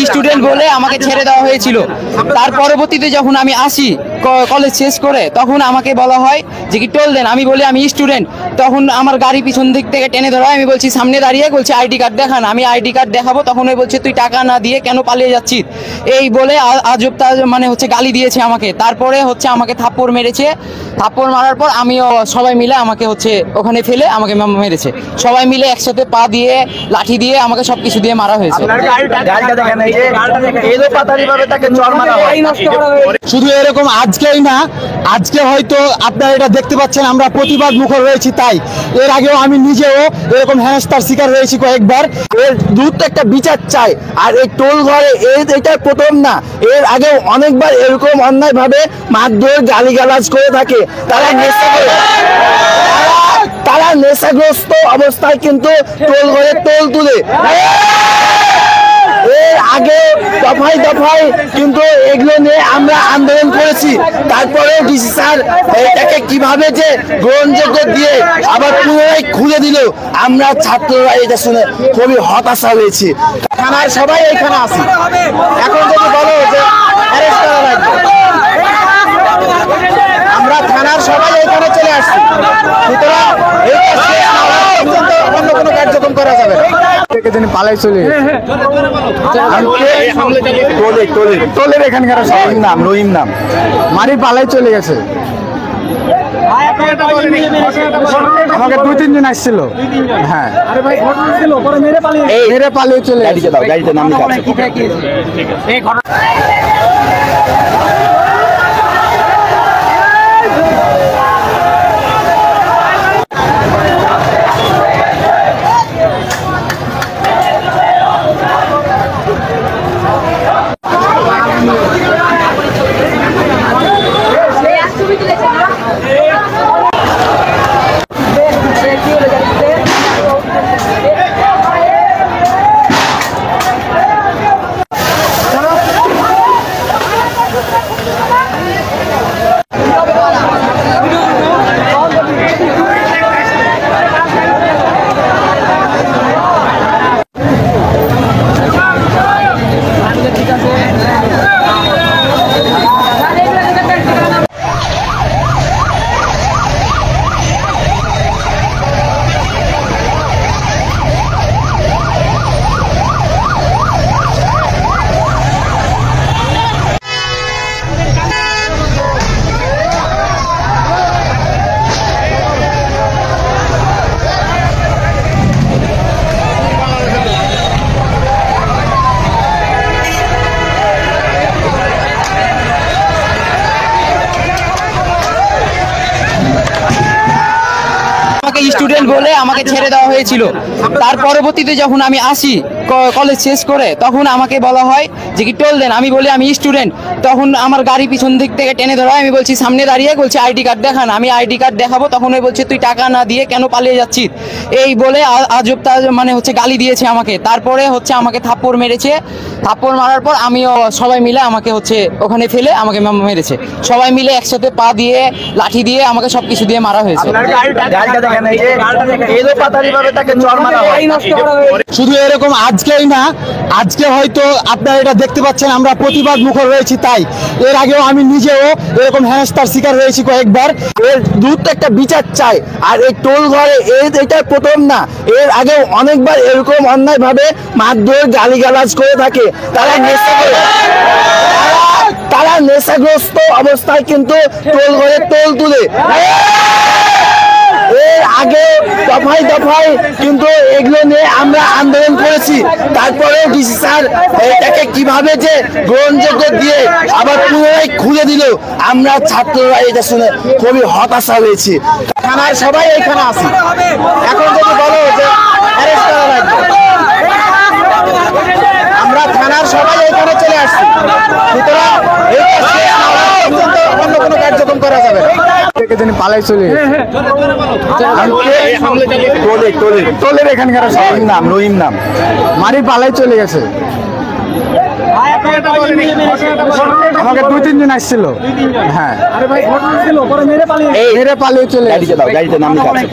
Student বলে আমাকে ছেড়ে দেওয়া হয়েছিল। তার পরবর্তীতে যখন আমি আসি কলেজ শেষ করে, তখন আমাকে বলা হয় যে কি টোল দেন। আমি বলি আমি স্টুডেন্ট। তখন আমার গাড়ি পিছন দিক থেকে টেনে ধরা হয়। আমি বলছি সামনে দাঁড়িয়ে, বলছি আইডি কার্ড দেখান। আমি আইডি কার্ড দেখাবো, তখন ওই বলছে তুই টাকা না দিয়ে কেন পালিয়ে যাচ্ছিস, এই বলে আজব মানে হচ্ছে গালি দিয়েছে আমাকে। তারপরে হচ্ছে আমাকে থাপ্পড় মেরেছে। থাপ্পড় মারার পর আমিও সবাই মিলে আমাকে হচ্ছে ওখানে ফেলে আমাকে মেরেছে। সবাই মিলে একসাথে পা দিয়ে লাঠি দিয়ে আমাকে সবকিছু দিয়ে মারা হয়েছে। শুধু এরকম আজকেই না, আজকে হয়তো আপনারা এটা দেখতে পাচ্ছেন আমরা প্রতিবাদ মুখর রয়েছি, তাই এর আগেও আমি নিজেও এরকম হেনস্থার শিকার হয়েছি কয়েকবার। এর দ্রুত একটা বিচার চাই। আর এই টোল ঘরে এটা প্রথম না, এর আগেও অনেকবার এরকম অন্যায় ভাবে মারধর গালিগালাজ করে থাকে। তারা নেশাগ্রস্ত অবস্থায় কিন্তু টোল ঘরে টোল তুলে। এর আগে দফায় দফায় কিন্তু এগুলো নিয়ে আমরা আন্দোলন করেছি। তারপরে ডিসি স্যার এটাকে কিভাবে যে গ্রহণযোগ্য দিয়ে আবার পুনরায় খুলে দিল, আমরা ছাত্ররা এটা শুনে খুবই হতাশা হয়েছি। থানার সবাই এখানে আছি, এখন যদি বলো যে অ্যারেস্ট করা লাগবে, আমরা থানার সবাই এখানে চলে আসছি। সুতরাং অন্য কোনো কার্যক্রম করা যাবে না। পালাই চলে টোলের এখানকার রহিম নাম মারি পালাই চলে গেছে। আমাকে 2-3 জন আসছিল। হ্যাঁ, মেরে পালিয়ে চলে গাড়িতে নাম আমাকে ছেড়ে দেওয়া হয়েছিল। তার পরবর্তীতে যখন আমি আসি কলেজ শেষ করে, তখন আমাকে বলা হয় যে কি টোল দেন। আমি বলি আমি স্টুডেন্ট। তখন আমার গাড়ি পিছন দিক থেকে টেনে ধরা হয়। আমি বলছি সামনে দাঁড়িয়ে, বলছি আইডি কার্ড দেখান। আমি আইডি কার্ড দেখাবো, তখন ওই বলছে তুই টাকা না দিয়ে কেন পালিয়ে যাচ্ছিস, এই বলে আজব তাজব মানে হচ্ছে গালি দিয়েছে আমাকে। তারপরে হচ্ছে আমাকে থাপ্পড় মেরেছে। থাপ্পড় মারার পর আমিও সবাই মিলে আমাকে হচ্ছে ওখানে ফেলে আমাকে মেরেছে। সবাই মিলে একসাথে পা দিয়ে লাঠি দিয়ে আমাকে সবকিছু দিয়ে মারা হয়েছে। শুধু এরকম আজকেই না, আজকে হয়তো আপনারা এটা দেখতে পাচ্ছেন আমরা প্রতিবাদ মুখর রয়েছি, তাই এর আগেও আমি নিজেও এরকম হেনস্থার শিকার হয়েছি কয়েকবার। এর দ্রুত একটা বিচার চাই। আর এই টোল ঘরে এটা প্রথম না, এর আগেও অনেকবার এরকম অন্যায় ভাবে মারধর গালিগালাজ করে থাকে। তারা নেশাগ্রস্ত অবস্থায় কিন্তু টোল ঘরে টোল তুলে। এর আগে দফায় দফায় কিন্তু এগুলো নিয়ে আমরা আন্দোলন করেছি। তারপরে ডিসি স্যার এটাকে কিভাবে যে গ্রহণযোগ্য দিয়ে আবার পুনরায় খুলে দিল, আমরা ছাত্ররা এটা শুনে খুবই হতাশা হয়েছি। থানার সবাই এখানে আছে, এখন যদি বলো যে অ্যারেস্ট করা লাগবে, আমরা থানার সবাই এখানে চলে আসছি। সুতরাং এইটা শেষ না হওয়া পর্যন্ত অন্য কোনো কার্যক্রম করা যাবে না। তিনি পালাই চলে টোলের এখানকার রহিম নাম মারি পালাই চলে গেছে। আমাকে 2-3 দিন আসছিল। হ্যাঁ, মেরে পালিয়ে চলে গেছে। গাড়িতে নাম লেখা আছে।